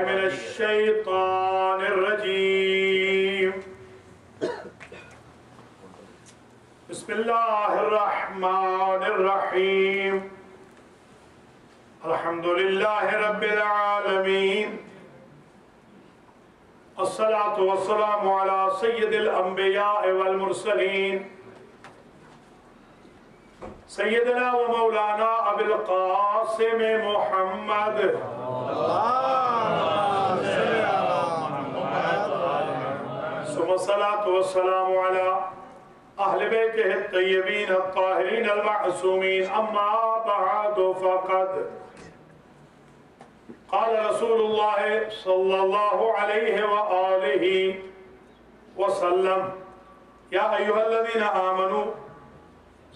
من الشیطان الرجیم بسم اللہ الرحمن الرحیم الحمد للہ رب العالمین الصلاة والسلام على سید الانبیاء والمرسلین سیدنا و مولانا ابی القاسم محمد ثم الصلاة والسلام على اہل بیتہ الطیبین الطاہرین المعصومین اما بعد فقد قال رسول اللہ صلی اللہ علیہ وآلہ وسلم یا ایہا الذین آمنوا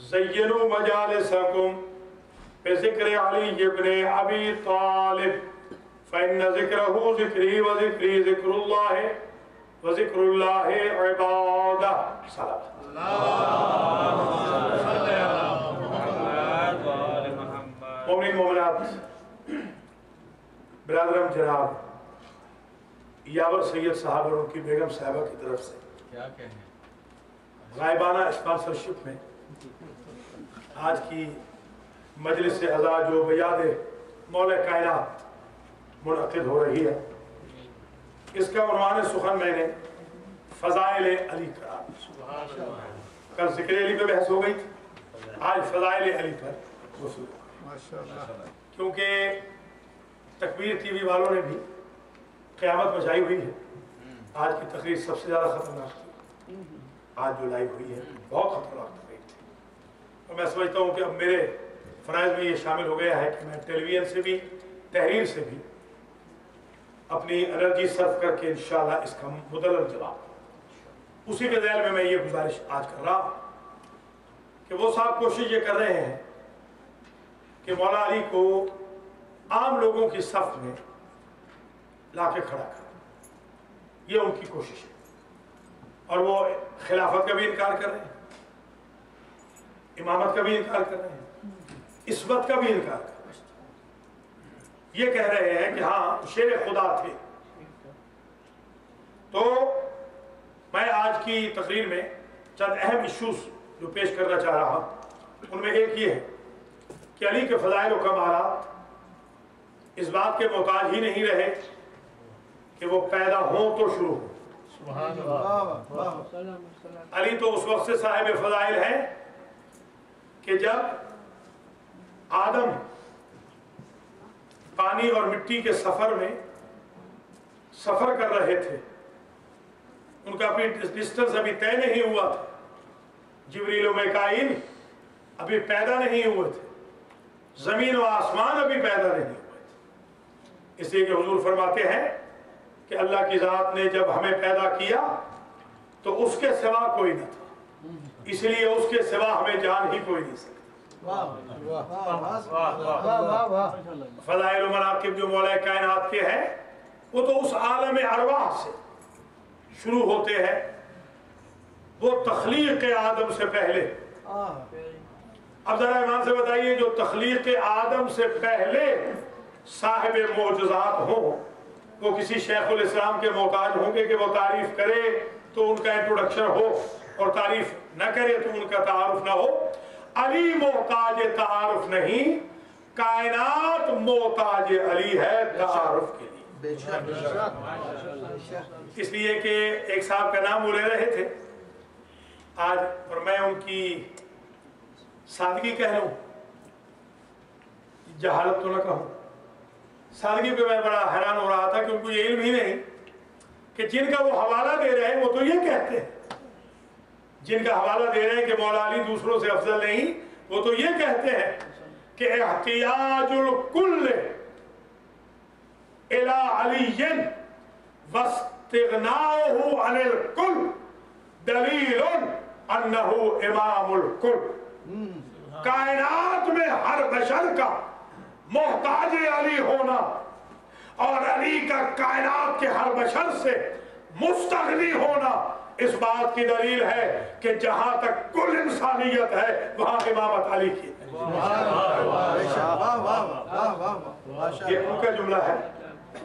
زینوا مجالسکم بذکر علی ابن ابی طالب فإن ذکرہ ذکری وذکری ذکر اللہ وذکر اللہ عبادہ صلاة مومنین مومنات برادرم جناب یاور سید صاحب اور ان کی بیگم صاحبہ کی طرف سے غائبانہ اسپانسرشپ میں آج کی مجلس عزا جو بیاد مولا کائنات منعقد ہو رہی ہے، اس کا عنوان سخن میں نے فضائل علی قرار. کل ذکر علی پہ بحث ہو گئی تھی، آج فضائل علی پر وصول کیونکہ تکبیر ٹی وی والوں نے بھی قیامت مچائی ہوئی ہے. آج کی تقریر سب سے زیادہ خطرناک تھی، آج جو لائیو ہوئی ہے بہت خطرناک تقریر تھی. اور میں سمجھتا ہوں کہ اب میرے فرائض میں یہ شامل ہو گیا ہے کہ میں ٹیلی ویژن سے بھی تحریر سے بھی اپنی انرجی صرف کر کے انشاءاللہ اس کا مدلل جواب اسی کے ذیل میں یہ گزارش آج کر رہا ہوں کہ وہ صاحب کوشش یہ کر رہے ہیں کہ مولا علی کو عام لوگوں کی صف میں لا کے کھڑا کریں. یہ ان کی کوشش ہے اور وہ خلافت کا بھی انکار کر رہے ہیں، امامت کا بھی انکار کر رہے ہیں، عصمت کا بھی انکار کر رہے ہیں. یہ کہہ رہے ہیں کہ ہاں شیر خدا تھے. تو میں آج کی تقریر میں چند اہم ایشوز جو پیش کرنا چاہ رہا ہوں ان میں ایک یہ ہے کہ علی کے فضائل و کمالات اس بات کے محتاج ہی نہیں رہے کہ وہ پیدا ہوں تو شروع ہوں. علی تو اس وقت سے صاحب فضائل ہے کہ جب آدم پانی اور مٹی کے سفر میں سفر کر رہے تھے، ان کا ڈسٹنس ابھی طے نہیں ہوا تھا، جبریل و میکائیل ابھی پیدا نہیں ہوئے تھے، زمین و آسمان ابھی پیدا نہیں ہوئے تھے. اس لیے کہ حضور فرماتے ہیں کہ اللہ کی ذات نے جب ہمیں پیدا کیا تو اس کے سوا کوئی نہ تھا، اس لیے اس کے سوا ہمیں جان ہی کوئی نہیں سکتا. فضائل و مناقب جو مولا کائنات کے ہیں وہ تو اس عالم ارواح سے شروع ہوتے ہیں، وہ تخلیق آدم سے پہلے. اب ذرا ایمان سے بتائیے جو تخلیق آدم سے پہلے صاحب معجزات ہوں وہ کسی شیخ الاسلام کے محتاج ہوں گے کہ وہ تعریف کرے تو ان کا انٹروڈکشن ہو اور تعریف نہ کرے تو ان کا تعارف نہ ہو. علی محتاج تعارف نہیں، کائنات محتاج علی ہے تعارف کے لیے. اس لیے کہ ایک صاحب کا نام وہ لے رہے تھے آج اور میں ان کی سادگی کہہ لوں، جہالت تو نہ کہوں، سادگی پہ میں بڑا حیران ہو رہا تھا کہ ان کو یہ علم ہی نہیں کہ جن کا وہ حوالہ دے رہے ہیں وہ تو یہ کہتے ہیں، جن کا حوالہ دے رہے ہیں کہ مولا علی دوسروں سے افضل نہیں، وہ تو یہ کہتے ہیں کہ احتیاج الکل الی علی واستغناؤہ عن الکل دلیل انہ امام الکل. کائنات میں ہر بشر کا محتاج علی ہونا اور علی کا کائنات کے ہر بشر سے مستغنی ہونا اس بات کی دلیل ہے کہ جہاں تک کل انسانیت ہے وہاں امامت علی کی. یہ ان کا جملہ ہے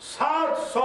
700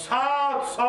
700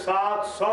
700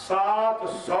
700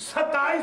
27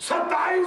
27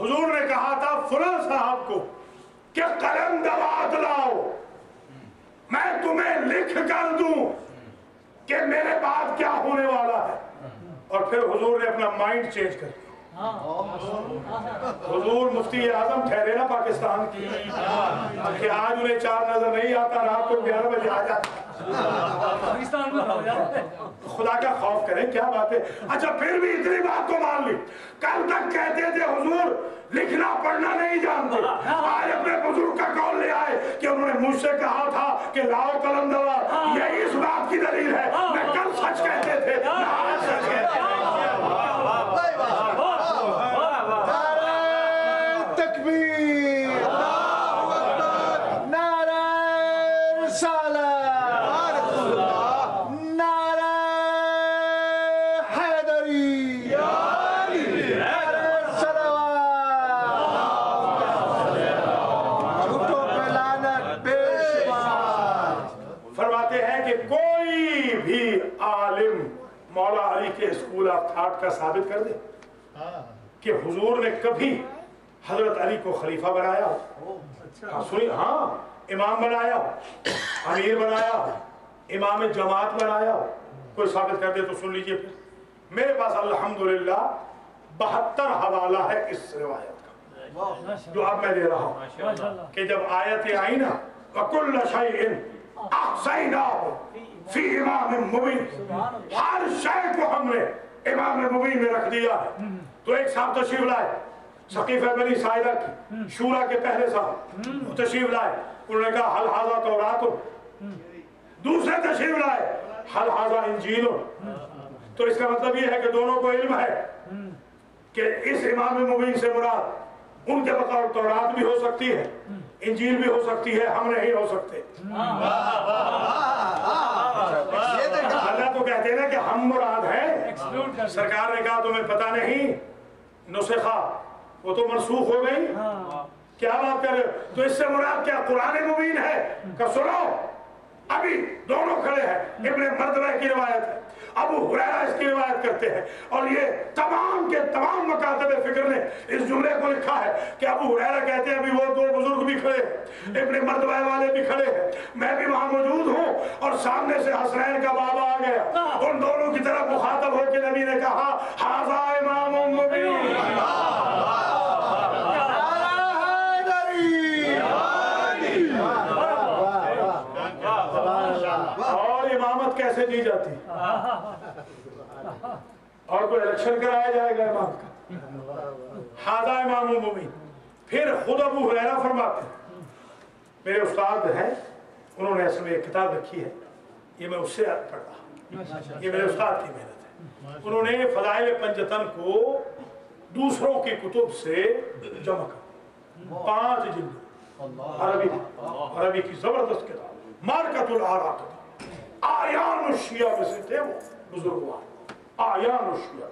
حضور نے کہا تھا فلاں صاحب کو کہ قلم دوات لاؤ، میں تمہیں لکھ کر دوں کہ میرے بعد کیا ہونے والا ہے. اور پھر حضور نے اپنا مائنڈ چینج کر دیا. حضور مفتی اعظم ٹھہرے نا پاکستان کی کہ آج انہیں 4 نظر نہیں آتا، رات کو 11 بجے آ جاتا. خدا کا خوف کریں، کیا بات ہے. اچھا پھر بھی اتنی بات تو مان لی، کل تک کہتے تھے حضور لکھنا پڑھنا نہیں جانتے، آج اپنے بزرگ کا قول لے آئے کہ انہوں نے مجھ سے کہا تھا کہ لاؤ قلم دوات. یہی اس بات کی دلیل ہے، میں کل سچ کہتے تھے، آج سچ کہتے ہیں. اسکول آف تھاٹ کا ثابت کر دے کہ حضور نے کبھی حضرت علی کو خلیفہ بنایا ہو، ہاں امام بنایا ہو، امیر بنایا ہو، امام جماعت بنایا ہو، کوئی ثابت کر دے تو سن لیجئے. پھر میرے پاس الحمدللہ 72 حوالہ ہے اس روایت کا جو اب میں دے رہا ہوں کہ جب آیتیں آئی نا وَكُلَّ شَيْءٍ أَحْصَيْنَاهُ فی امام مبین، ہر شے کو ہم نے امام مبین میں رکھ دیا ہے. تو ایک صاحب تشریف لائے سقیفہ بنی ساعدہ کی شورا کے پہلے صاحب تشریف لائے، انہوں نے کہا حل ھذا تورات، دوسرے تشریف لائے حل ھذا انجیل. تو اس کا مطلب یہ ہے کہ دونوں کو علم ہے کہ اس امام مبین سے مراد ان کے بقول تورات بھی ہو سکتی ہے، انجیل بھی ہو سکتی ہے، ہم نہیں ہو سکتے. اللہ تو کہتے ہیں نا کہ ہم مراد ہیں. سرکار نے کہا تمہیں پتہ نہیں نسخہ، وہ تو منسوخ ہو گئی. کیا بات کر رہے ہو؟ تو اس سے مراد کیا قرآن مبین ہے؟ کہ سنو ابھی دونوں کھڑے ہیں، ابن مردوہ کی روایت ہے، ابو ہریرہ اس کی روایت کرتے ہیں، اور یہ تمام کے تمام مکاتب فکر نے اس جملے کو لکھا ہے کہ ابو ہریرہ کہتے ہیں ابھی وہ 2 بزرگ بھی کھڑے ہیں، ابن مردوہ والے بھی کھڑے ہیں، میں بھی وہاں موجود ہوں، اور سامنے سے حسنین کا بابا آ گیا، ان دونوں کی طرف مخاطب ہو کے نبی نے کہا ھذا امام مبین. اور امامت کیسے دی جاتی، اور کوئی الیکشن کرایا جائے گا امام کا؟ ھذا امام مبین. پھر خود ابو ہریرہ فرماتے ہیں، میرے استاد ہیں، انہوں نے اصل میں ایک کتاب رکھی ہے، یہ میں اس سے پڑھ رہا ہوں، یہ میرے استاد کی محنت ہے. انہوں نے فضائل پنجتن کو دوسروں کی کتب سے جمع کر 5 جلد عربی کی زبردست کتاب مارکت الآراء. آیان الشیعہ میں سے تھے وہ بزرگوار، آیان الشیعہ.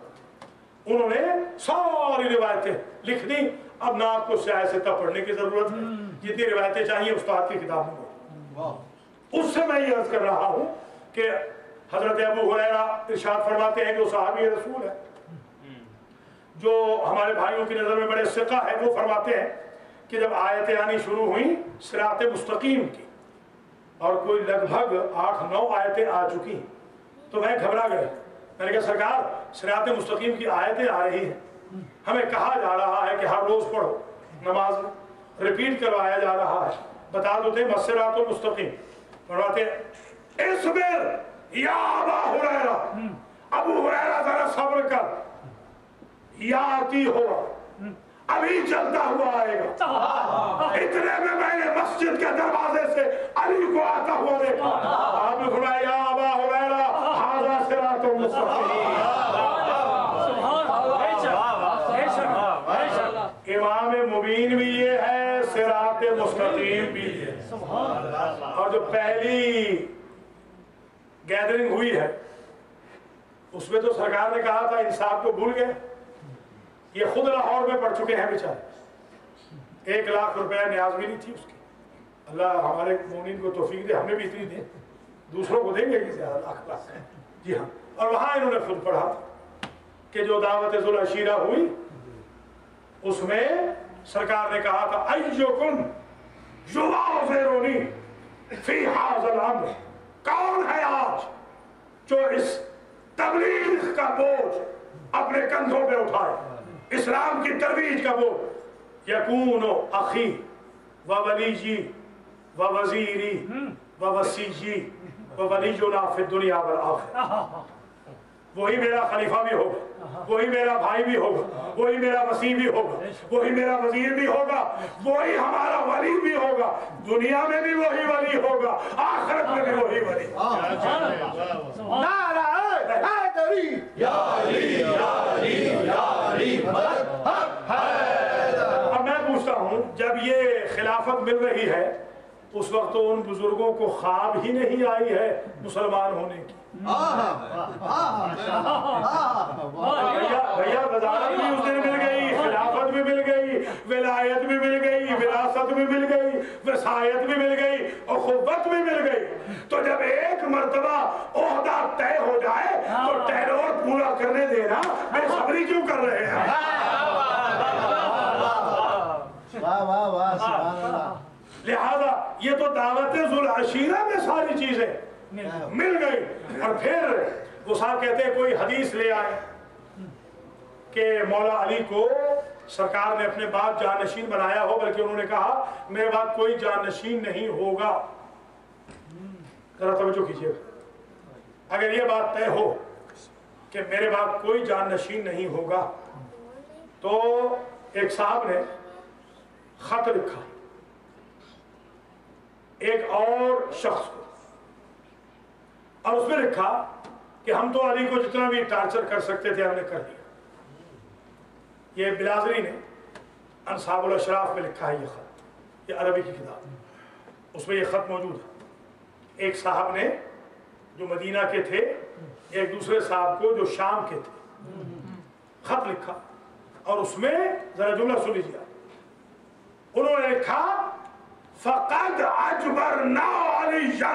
انہوں نے ساری روایتیں لکھ دی. اب نہ آپ کو سیاہ ستہ پڑھنے کی ضرورت ہے، جتنی روایتیں چاہیے استاد کی کتاب میں. اس سے میں یہ عرض کر رہا ہوں کہ حضرت ابو ہریرہ ارشاد فرماتے ہیں، جو صحابی رسول ہے، جو ہمارے بھائیوں کی نظر میں بڑے ثقہ ہے، وہ فرماتے ہیں کہ جب آیتیں آنی شروع ہوئیں صراط مستقیم کی، اور کوئی لگ بھگ 8-9 آیتیں آ چکی، تو میں گھبرا گیا. میں نے کہا سرکار صراط مستقیم کی آیتیں آ رہی ہیں، ہمیں کہا جا رہا ہے کہ ہر روز پڑھو، نماز میں ریپیٹ کروایا جا رہا ہے، بتا دو تھے صراط المستقیم. فرماتے ہیں اصبر یا ابا ہریرہ، ابو ہریرہ ذرا صبر کر، یا آتی ہوا ابھی چلتا ہوا آئے گا. اتنے میں نے مسجد کے دروازے سے علی کو آتا ہوا دیکھا. آپ نے فرمایا یا ابا ہریرہ ھذا صراط مستقیم. امام مبین بھی یہ ہے، صراط مستقیم بھی ہے. اور جو پہلی گیدرنگ ہوئی ہے اس میں تو سرکار نے کہا تھا انصاف کو بھول گئے. یہ خود لاہور میں پڑھ چکے ہیں بیچارے، 1 لاکھ روپے نیاز بھی نہیں تھی اس کی. اللہ ہمارے مومنین کو توفیق دے، ہمیں بھی اتنی دے، دوسروں کو دیں گے کہ زیادہ لاکھ. جی ہاں. اور وہاں انہوں نے خود پڑھا کہ جو دعوت ذوالعشیرہ ہوئی اس میں سرکار نے کہا تھا ایّکم یواظرنی فی ھذا الامر، کون ہے آج جو اس تبلیغ کا بوجھ اپنے کندھوں پہ اٹھائے، اسلام کی ترویج کا بوجھ؟ یکون اخی و ولیجی و وزیری و وسیجی و ولیجنا فی الدنیا والآخرہ، وہی میرا خلیفہ بھی ہوگا، وہی میرا بھائی بھی ہوگا، وہی میرا وسیع بھی ہوگا، وہی میرا وزیر بھی ہوگا، وہی ہمارا ولی بھی ہوگا، دنیا میں بھی وہی ولی ہوگا، آخرت میں بھی وہی ولی۔ نعرہ حیدری، یا علی یا علی یا علی مدد حق حیدر۔ اب میں پوچھتا ہوں، جب یہ خلافت مل رہی ہے اس وقت تو ان بزرگوں کو خواب ہی نہیں آئی ہے مسلمان ہونے کی؟ بھیا وزارت بھی اس دن مل گئی، خلافت بھی مل گئی، ولایت بھی مل گئی، وراثت بھی مل گئی، وصایت بھی مل گئی، اخوت بھی مل گئی۔ تو جب ایک مرتبہ عہدہ طے ہو جائے تو ٹینور پورا کرنے دینا بے صبری کیوں کر رہے ہیں؟ لہذا یہ تو دعوت ذو العشیرہ میں ساری چیزیں مل گئی۔ اور پھر وہ صاحب کہتے ہیں کوئی حدیث لے آئے کہ مولا علی کو سرکار نے اپنے بعد جانشین بنایا ہو، بلکہ انہوں نے کہا میرے بعد کوئی جانشین نہیں ہوگا۔ ذرا توجہ کیجیے، اگر یہ بات طے ہو کہ میرے بعد کوئی جانشین نہیں ہوگا تو ایک صاحب نے خط لکھا ایک اور شخص کو، اور اس میں لکھا کہ ہم تو علی کو جتنا بھی ٹارچر کر سکتے تھے ہم نے کر دیا۔ یہ بلازری نے انصاب الاشراف میں لکھا ہے یہ خط، یہ عربی کی کتاب، اس میں یہ خط موجود ہے۔ ایک صاحب نے جو مدینہ کے تھے ایک دوسرے صاحب کو جو شام کے تھے خط لکھا، اور اس میں ذرا جملہ سن لیجیے، انہوں نے لکھا فَقَدْ أَجْبَرْنَا عَلِيًّا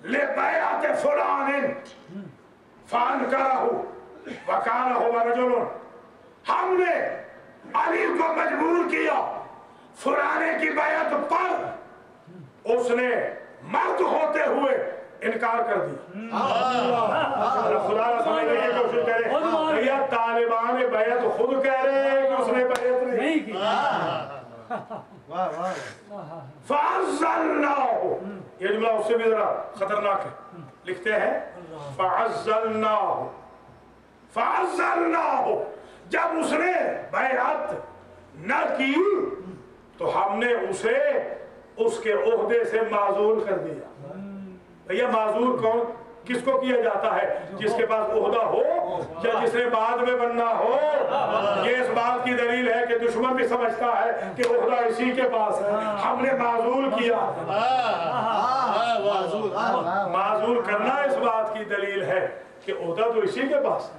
لِبَيْعَةِ فُلَانٍ فَأَنْكَرَهُ وَكَانَ هُوَ رَجُلٌ، ہم نے علی کو مجبور کیا فلانے کی بیعت پر، اس نے مرد ہوتے ہوئے انکار کر دیا۔ خدا نہ سمجھنے کی کوشش کرے، یا طالبان بیعت خود کہہ رہے ہیں کہ اس نے بیعت نہیں کی۔ فَعَزَّلْنَاهُ، یہ جملہ اس سے بھی ذرا خطرناک ہے، لکھتے ہیں فَعَزَّلْنَاهُ، فَعَزَّلْنَاهُ، جب اس نے بیعت نہ کی تو ہم نے اسے اس کے عہدے سے معزول کر دیا۔ بھیا معزول کون کس کو کیا جاتا ہے؟ جس کے پاس عہدہ ہو یا جس نے بعد میں بننا ہو۔ یہ اس بات کی دلیل ہے کہ دشمن بھی سمجھتا ہے کہ عہدہ اسی کے پاس ہے، ہم نے معزول کیا۔ معزول کرنا اس بات کی دلیل ہے کہ عہدہ تو اسی کے پاس ہے۔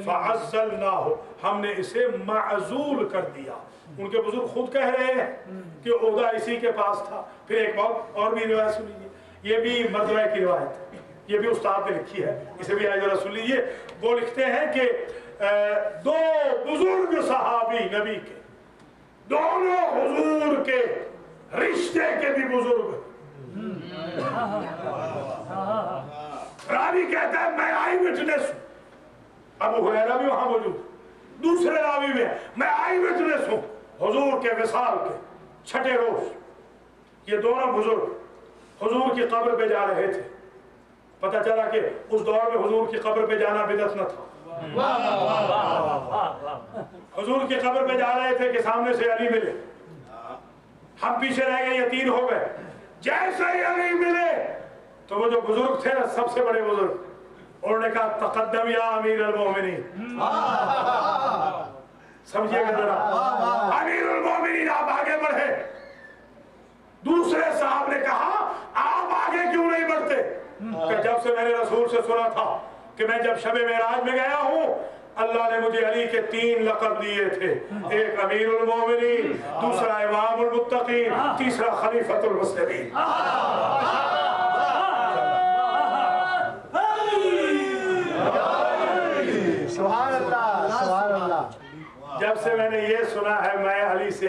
فَعَزَّلْنَاهُ، ہم نے اسے معزول کر دیا۔ ان کے بزرگ خود کہہ رہے ہیں کہ عہدہ اسی کے پاس تھا۔ پھر ایک بات اور بھی روایت سن لیجیے، یہ بھی مردوہ کی روایت ہے، یہ بھی استاد نے لکھی ہے، اسے بھی آئے ذرا سن لیجیے۔ وہ لکھتے ہیں کہ دو بزرگ صحابی نبی کے، دونوں حضور کے رشتے کے بھی بزرگ، راوی کہتا ہے میں آئی وٹنس ہوں، ابو ہریرہ بھی وہاں موجود، دوسرے راوی میں میں آئی وٹنس ہوں حضور کے وصال کے چھٹے روز۔ یہ دونوں بزرگ حضور کی قبر پہ جا رہے تھے، پتہ چلا کہ اس دور میں حضور کی قبر پہ جانا بدعت نہ تھا۔ حضور کی قبر پہ جا رہے تھے کہ سامنے سے علی ملے، ہم پیچھے رہ گئے، یتیم ہو گئے۔ جیسے ہی علی ملے تو وہ جو بزرگ تھے نا، سب سے بڑے بزرگ، انہوں نے کہا تقدم یا امیر المومنین، سمجھئے گا ذرا، امیر المومنین آپ آگے بڑھے۔ دوسرے صاحب نے کہا آپ آگے کیوں نہیں بڑھتے؟ کہ جب سے میں نے رسول سے سنا تھا کہ میں جب شب معراج میں گیا ہوں، اللہ نے مجھے علی کے 3 لقب دیے تھے، ایک امیر المومنین، دوسرا امام المتقین، تیسرا خلیفۃ المسلمین۔ سبحان اللہ، سبحان اللہ۔ جب سے میں نے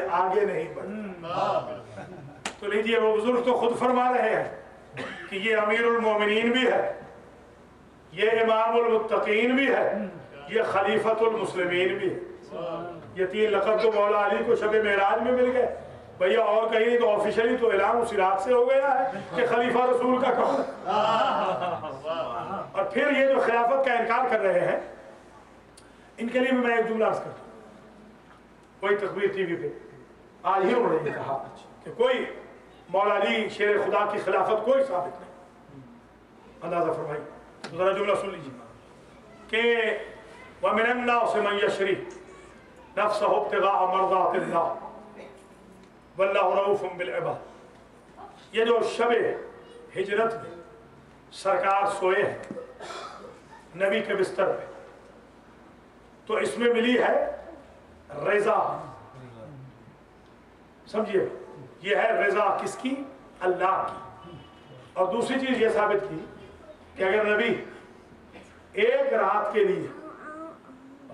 سے آگے نہیں بڑھتا۔ تو لیجیے وہ بزرگ تو خود فرما رہے ہیں کہ یہ امیر المومنین بھی ہے، یہ امام المتقین بھی ہے، یہ خلیفۃ المسلمین بھی ہے۔ یہ 3 لقب تو مولا علی کو شب معراج میں مل گئے بھیا، اور کہیں نہیں تو آفیشلی تو اعلان اسی رات سے ہو گیا ہے کہ خلیفہ رسول کا کون ہے۔ اور پھر یہ جو خلافت کا انکار کر رہے ہیں، ان کے لیے بھی میں ایک جملہ عرض کرتا ہوں۔ کوئی تقریر ٹی وی پہ آج ہی انہوں نے یہ کہا کہ کوئی مولا علی شیر خدا کی خلافت کوئی ثابت نہیں۔ اندازہ فرمائی، ذرا جملہ سن لیجیے کہ وَمِنَ النَّاسِ مَن يَشْرِي نَفْسَهُ ابْتِغَاءَ مَرْضَاتِ اللَّهِ وَاللَّهُ رَءُوفٌ بِالْعِبَادِ۔ یہ جو شب ہجرت میں سرکار سوئے ہیں نبی کے بستر پہ، تو اس میں ملی ہے رضا، سمجھیے، یہ ہے رضا کس کی؟ اللہ کی۔ اور دوسری چیز یہ ثابت کی کہ اگر نبی ایک رات کے لیے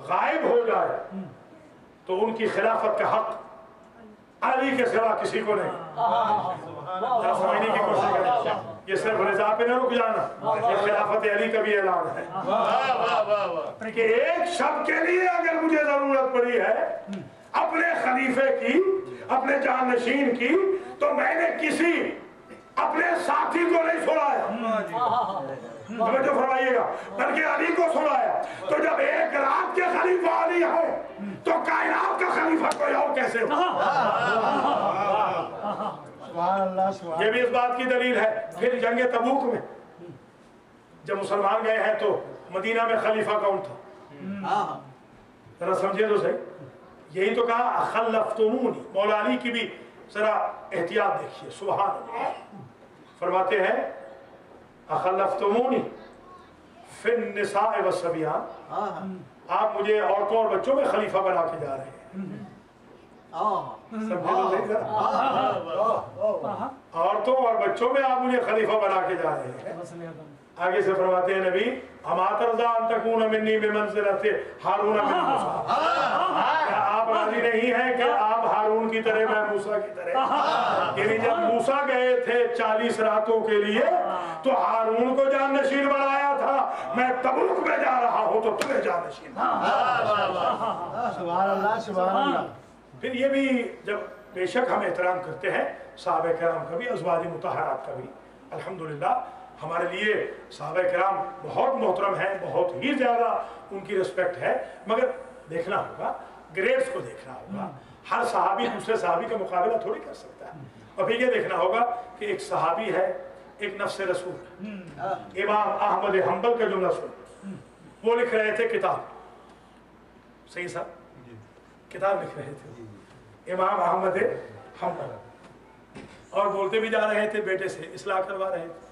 غائب ہو جائے تو ان کی خلافت کا حق علی کے سوا کسی کو نہیں۔ سمجھنے کی کوشش کریں، یہ صرف رضا پہ نہ رک جانا، یہ خلافت علی کا بھی اعلان ہے کہ ایک شب کے لیے اگر مجھے ضرورت پڑی ہے اپنے خلیفے کی، اپنے جانشین کی، تو میں نے کسی اپنے ساتھی کو نہیں سنایا، توجہ فرمائیے گا، بلکہ علی کو سنایا۔ تو جب ایک رات کے خلیفہ علی ہے تو کائنات کا خلیفہ کوئی اور کیسے ہو؟ یہ بھی اس بات کی دلیل ہے۔ پھر جنگ تبوک میں جب مسلمان گئے ہیں تو مدینہ میں خلیفہ کون تھا؟ ذرا سمجھے تو صحیح، یہی تو کہا اخلفتمونی۔ مولا علی کی بھی ذرا احتیاط دیکھیے، سبحان اللہ، فرماتے ہیں اخلفتمونی فی النساء والصبیان، آپ مجھے عورتوں اور بچوں میں خلیفہ بنا کے جا رہے ہیں۔ سمجھے تو صحیح ذرا، عورتوں اور بچوں میں آپ مجھے خلیفہ بنا کے جا رہے ہیں۔ آگے سے فرماتے ہیں نبی اما ترضا ان تکون منی بمنزلۃ ہارون من موسیٰ، کیا آپ راضی نہیں ہیں کہ آپ ہارون کی طرح میں موسیٰ کی طرح؟ یعنی جب موسیٰ گئے تھے 40 راتوں کے لیے تو ہارون کو جانشین بنایا تھا، میں تبوک میں جا رہا ہوں تو تمہیں جانشین۔ سبحان اللہ سبحان اللہ۔ پھر یہ بھی جب بے شک ہم احترام کرتے ہیں صحابہ کرام کا بھی، ازواج مطہرات کا بھی، الحمدللہ ہمارے لیے صحابہ کرام بہت محترم ہیں، بہت ہی زیادہ ان کی رسپیکٹ ہے، مگر دیکھنا ہوگا، گریڈز کو دیکھنا ہوگا، ہر صحابی دوسرے صحابی کا مقابلہ تھوڑی کر سکتا ہے۔ اور پھر یہ دیکھنا ہوگا کہ ایک صحابی ہے، ایک نفس رسول، امام احمد حنبل کا جملہ سن، وہ لکھ رہے تھے کتاب، صحیح صاحب کتاب لکھ رہے تھے امام احمد حنبل، اور بولتے بھی جا رہے تھے، بیٹے سے اصلاح کروا رہے تھے۔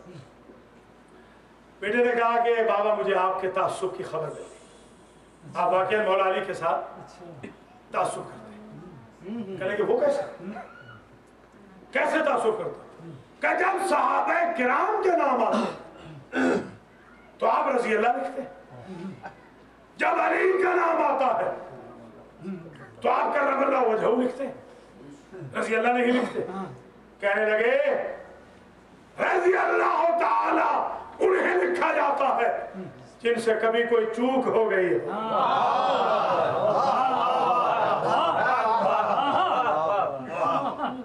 بیٹے نے کہا کہ بابا مجھے آپ کے تعصب کی خبر دے دی، آپ واقعا مولا علی کے ساتھ تعصب کرتے ہیں۔ کہنے کہ وہ کیسے تعصب کرتے؟ کہ جب صحابہ کرام کے نام آتے تو آپ رضی اللہ لکھتے ہیں، جب علی کا نام آتا ہے تو آپ کرم اللہ وجہہ لکھتے ہیں، رضی اللہ نہیں لکھتے۔ کہنے لگے رضی اللہ تعالی انہیں لکھا جاتا ہے جن سے کبھی کوئی چوک ہو گئی ہے۔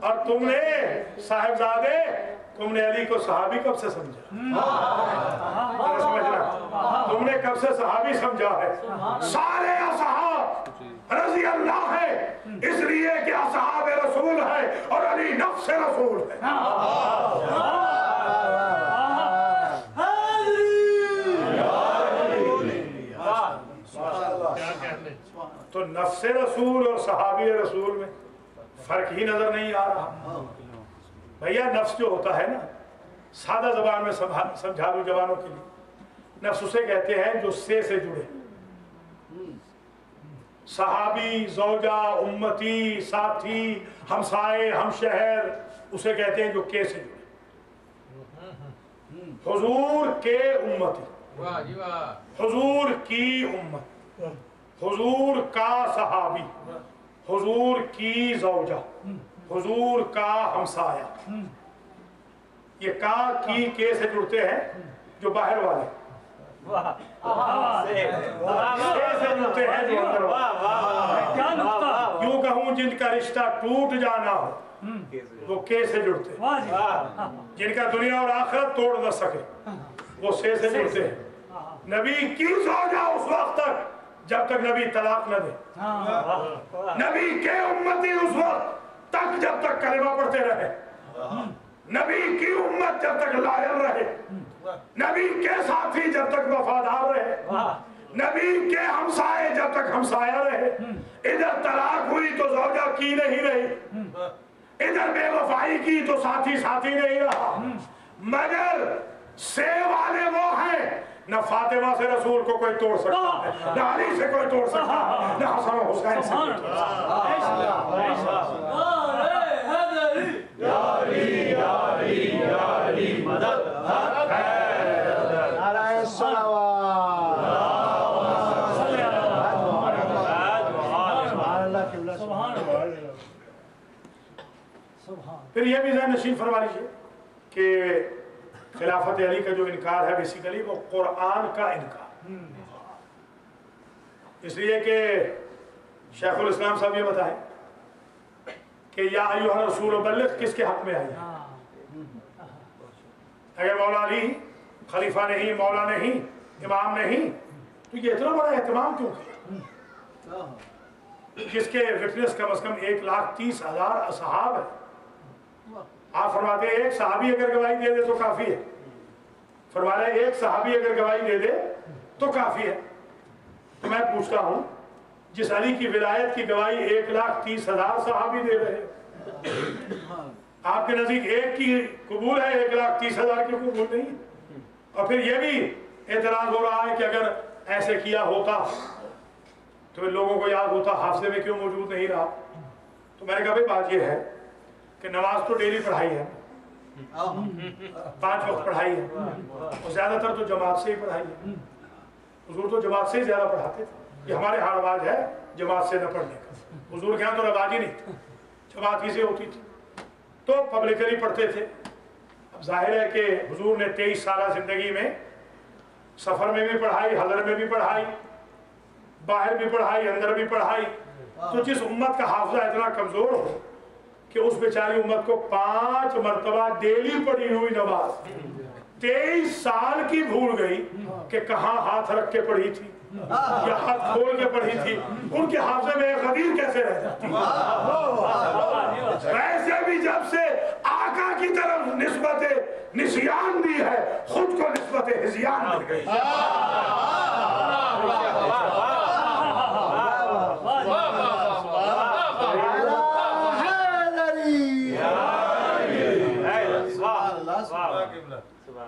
اور تم نے صاحبزادے، تم نے علی کو صحابی کب سے سمجھا؟ سمجھنا تم نے کب سے صحابی سمجھا ہے؟ سارے اصحاب رضی اللہ ہے اس لیے کہ اصحاب رسول ہے اور علی نفس رسول ہے۔ تو نفس رسول اور صحابی رسول میں فرق ہی نظر نہیں آ رہا۔ بھیا نفس جو ہوتا ہے نا، سادہ زبان میں سمجھا دوں جوانوں کے لیے، نفس اسے کہتے ہیں جو سے جڑے، صحابی، زوجہ، امتی، ساتھی، ہمسائے، ہم شہر، اسے کہتے ہیں جو کے سے جڑے۔ حضور کے امتی، حضور کی امت، حضور کا صحابی، حضور کی زوجہ، حضور کا ہمسایہ. یہ کا کی کے سے جڑتے ہیں جو باہر والے، سے جڑتے ہیں جو اندر والے. یوں کہوں جن کا رشتہ ٹوٹ جانا ہو وہ کے سے جڑتے ہیں، جن کا دنیا اور آخرت توڑ نہ سکے وہ سے جڑتے ہیں. نبی کی زوجہ اس وقت تک جب تک نبی طلاق نہ دے، نبی کے امتی اس وقت تک جب تک کلمہ پڑھتے رہے، نبی کی امت جب تک لائل رہے، نبی کے ساتھی جب تک وفادار رہے، نبی کے ہمسائے جب تک ہمسایہ رہے. ادھر طلاق ہوئی تو زوجہ کی نہیں رہی، ادھر بے وفائی کی تو ساتھی ساتھی نہیں رہا. مگر سے والے وہ ہیں، نہ فاطمہ سے رسول کو کوئی توڑ سکتا ہے، نہ علی سے کوئی توڑ سکتا ہے، نہ حسن و حسین سے کوئی توڑ سکتا. پھر یہ بھی ذہن نشین فرما لیجیے کہ خلافت علی کا جو انکار ہے بیسیکلی وہ قرآن کا انکار. اس لیے کہ شیخ الاسلام صاحب یہ بتائیں کہ یا ایھا الرسول بلغ کس کے حق میں آئی ہے. اگر مولا علی خلیفہ نہیں، مولا نہیں، امام نہیں تو یہ اتنا بڑا اہتمام کیوں کیا، جس کے وٹنس کم از کم 1,30,000 اصحاب ہیں. آپ فرماتے ہیں ایک صحابی اگر گواہی دے دے تو کافی ہے. فرماتے ہیں ایک صحابی اگر گواہی دے دے تو کافی ہے. تو میں پوچھتا ہوں جس علی کی ولایت کی گواہی 1,30,000 صحابی دے رہے ہیں، آپ کے نزدیک ایک کی قبول ہے، 1,30,000 کی قبول نہیں. اور پھر یہ بھی اعتراض ہو رہا ہے کہ اگر ایسے کیا ہوتا تو لوگوں کو یاد ہوتا، حافظے میں کیوں موجود نہیں رہا. تو میں نے کہا بھائی بات یہ ہے کہ نماز تو ڈیلی پڑھائی ہے، 5 وقت پڑھائی ہے، اور زیادہ تر تو جماعت سے ہی پڑھائی ہے. حضور تو جماعت سے ہی زیادہ پڑھاتے تھے. یہ ہمارے ہاں رواج ہے جماعت سے نہ پڑھنے کا، حضور کے ہاں تو رواج ہی نہیں تھا، جماعت ہی سے ہوتی تھی تو پبلکلی پڑھتے تھے. اب ظاہر ہے کہ حضور نے 23 سالہ زندگی میں سفر میں بھی پڑھائی، حضر میں بھی پڑھائی، باہر بھی پڑھائی، اندر بھی پڑھائی. تو جس امت کا حافظہ اتنا کمزور ہو کہ اس بیچاری امت کو 5 مرتبہ ڈیلی پڑھی ہوئی نماز 23 سال کی بھول گئی کہ کہاں ہاتھ رکھ کے پڑھی تھی یا ہاتھ کھول کے پڑھی تھی، ان کے حافظے میں ایک غدیر کیسے رہ جاتی. ویسے بھی جب سے آقا کی طرف نسبت نسیان دی ہے، خود کو نسبت ہزیان مل گئی.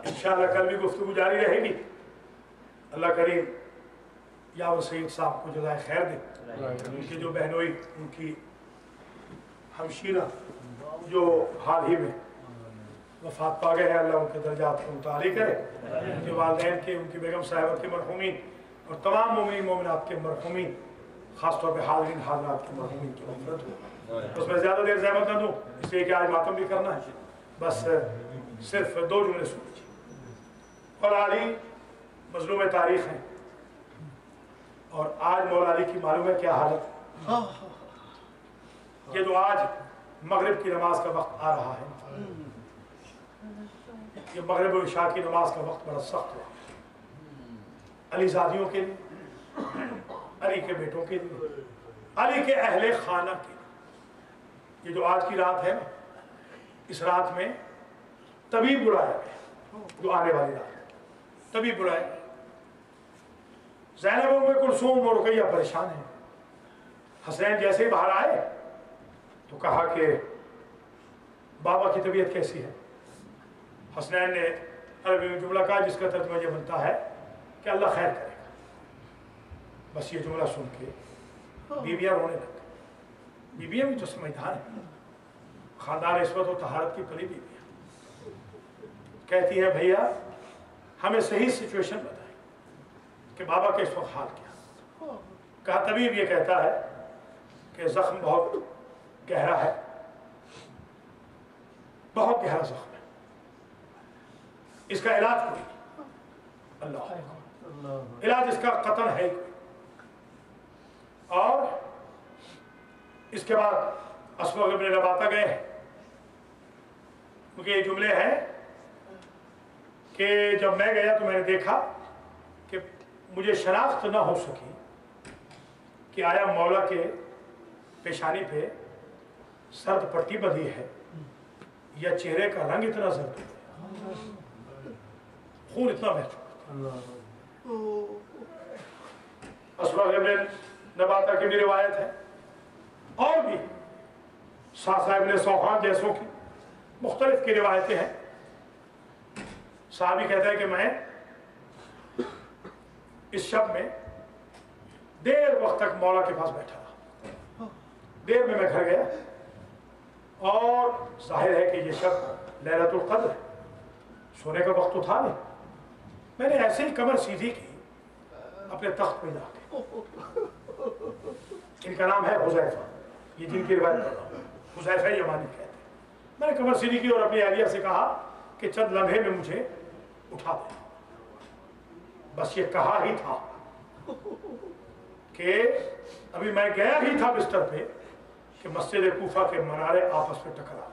انشاءاللہ کل بھی گفتگو جاری رہے گی. اللہ کریم یاور سید صاحب کو جزائے خیر دے. ان کی جو بہنوئی، ان کی ہمشیرہ جو حال ہی میں وفات پا گئے ہیں، اللہ ان کے درجات کو متعالی کرے. ان کے والدین کے، ان کی بیگم صاحبہ کے مرحومین اور تمام مومنین مومنات کے مرحومین، خاص طور پہ حاضرین حاضرات کے مرحومین کی مغفرت ہو. اس میں زیادہ دیر زحمت نہ دوں اس لیے کہ آج ماتم بھی کرنا ہے. بس صرف 2 جملے سن لیجیے. مولا علی مظلوم تاریخ ہیں، اور آج مولا علی کی معلوم ہے کیا حالت ہے. یہ جو آج مغرب کی نماز کا وقت آ رہا ہے، یہ مغرب و عشاء کی نماز کا وقت بڑا سخت ہوا علی زادیوں کے لیے، علی کے بیٹوں کے لیے، علی کے اہل خانہ کے لیے. یہ جو آج کی رات ہے نا، اس رات میں طبیب بلایا گیا، جو آنے والی رات ہے طبیب بلایا گیا. زینب ام کلثوم اور رقیہ پریشان ہیں. حسین جیسے ہی باہر آئے تو کہا کہ بابا کی طبیعت کیسی ہے. حسنین نے عربی میں جملہ کہا جس کا ترجمہ یہ بنتا ہے کہ اللہ خیر کرے گا. بس یہ جملہ سن کے بیویاں رونے لگ گئی. بیویاں بھی تو سمجھدار ہیں، خاندان عصمت و طہارت کی پلی بیویاں. کہتی ہے بھیا ہمیں صحیح سچویشن بتائیں کہ بابا کا اس وقت حال کیا. کہا طبیب یہ کہتا ہے کہ زخم بہت گہرا ہے، بہت گہرا زخم ہے، اس کا علاج کوئی اللہ علاج اس کا قطن ہے کوئی۔ اور اس کے بعد اسود ابن رباطہ گئے ہیں، کیونکہ یہ جملے ہیں کہ جب میں گیا تو میں نے دیکھا کہ مجھے شناخت نہ ہو سکی کہ آیا مولا کے پیشانی پہ سرد پٹی بندھی ہے یا چہرے کا رنگ اتنا زرد ہے، خون اتنا بہہ چکا۔ اسود ابن رباطہ کی بھی روایت ہے، اور بھی ساسا ابن سوحان جیسوں کی مختلف کی روایتیں ہیں۔ صحابی کہتا ہے کہ میں اس شب میں دیر وقت تک مولا کے پاس بیٹھا رہا، دیر میں گھر گیا، اور ظاہر ہے کہ یہ شب لیلۃ القدر ہے، سونے کا وقت تو تھا نہیں، میں نے ایسے ہی کمر سیدھی کی اپنے تخت پہ جا کے۔ ان کا نام ہے حذیفہ، یہ جن کی روایت کر رہا ہوں، حذیفہ یمانی کہتے ہیں۔ میں نے کمر سیدھی کی اور اپنی اہلیہ سے کہا کہ چند لمحے میں مجھے اٹھا دے، بس یہ کہا ہی تھا کہ ابھی میں گیا ہی تھا بستر پہ کہ مسجد کوفہ کے منارے آپس میں ٹکرا،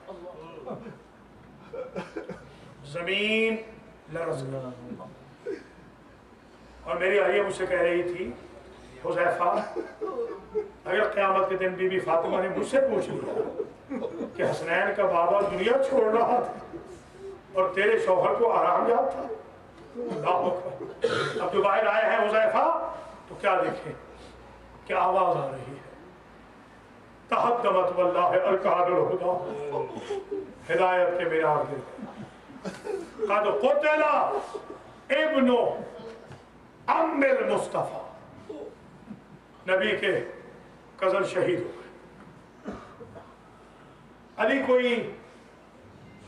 زمین لرز گئی، اور میری اہلیہ مجھ سے کہہ رہی تھی حذیفہ اگر قیامت کے دن بی بی فاطمہ نے مجھ سے پوچھ لیا کہ حسنین کا بابا دنیا چھوڑ رہا تھا اور تیرے شوہر کو آرام یاب تھا، اللہ اکبر۔ اب جو باہر آئے ہیں حذیفہ تو کیا دیکھیں کہ آواز آ رہی ہے، تحدمت واللہ ارکان الہدی، ہدایت کے مینار گر، قد قتل ابن ام المصطفیٰ، نبی کے کزن شہید ہو گئے۔ علی کوئی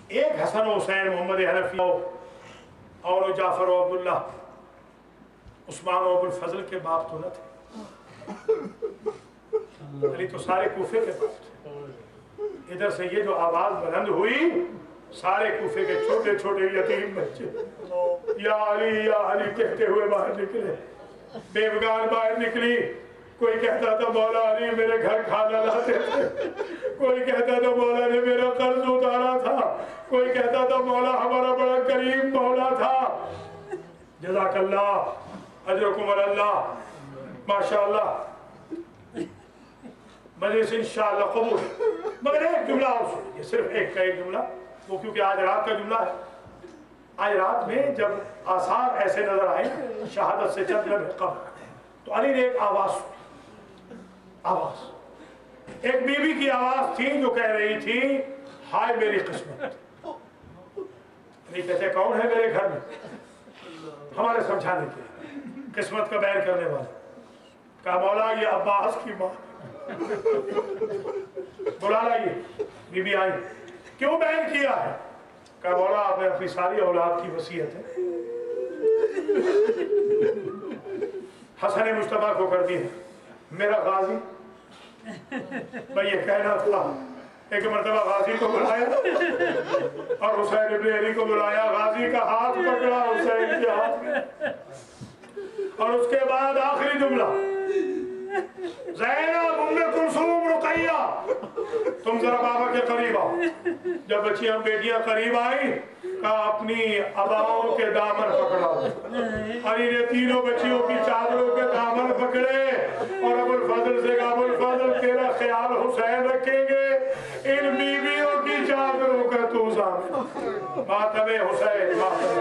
ایک حسن و حسین، محمد حنفی اور جعفر و عبداللہ، عثمان و ابو الفضل کے باپ تو نہ تھے، علی تو سارے کوفے کے باپ تھے۔ ادھر سے یہ جو آواز بلند ہوئی، سارے کوفے کے چھوٹے چھوٹے یتیم بچے یا علی کہتے ہوئے باہر نکلے، بیوگان باہر نکلی، کوئی کہتا تھا مولا علی میرے گھر کھانا لاتے تھے، کوئی کہتا تھا مولا نے میرا قرض اتارا تھا، کوئی کہتا تھا مولا ہمارا بڑا کریم مولا تھا۔ جزاک اللہ اجرکم اللہ، ماشاءاللہ، مجلس انشاءاللہ قبول۔ مگر ایک جملہ اور سنیے، صرف ایک کا ایک جملہ، وہ کیونکہ آج رات کا جملہ ہے۔ آج رات میں جب آثار ایسے نظر آئے شہادت سے چند لمحے قبل، تو علی نے ایک آواز سنی، آواز ایک بی بی کی آواز تھی جو کہہ رہی تھی ہائے میری قسمت۔ علی کہتے کون ہے میرے گھر میں؟ ہمارے سمجھانے کے قسمت کا بیان کرنے والا۔ کہا مولا یہ عباس کی ماں، بلا لائیے۔ بی بی آئی، کیوں بیان کیا ہے؟ کہا مولا آپ نے اپنی ساری اولاد کی وصیت ہے حسن مصطفیٰ کو کر دی ہے۔ میرا غازی، میں یہ کہنا تھا، ایک مرتبہ غازی کو بلایا اور حسین ابن علی کو بلایا، غازی کا ہاتھ پکڑا حسین کے ہاتھ میں، اور اس کے بعد آخری جملہ، زینب ام کلثوم رقیہ تم ذرا بابا کے قریب آؤ۔ جب بچیاں بیٹیاں قریب آئیں، کہا اپنی اباؤں کے دامن پکڑاؤ۔ علی نے تینوں بچیوں کی چادروں کے دامن پکڑے اور ابو الفضل سے کہا ابو الفضل تیرا خیال حسین رکھیں گے، ان بیویوں کی چادروں کا تو ضامن۔ ماتم حسین، ماتم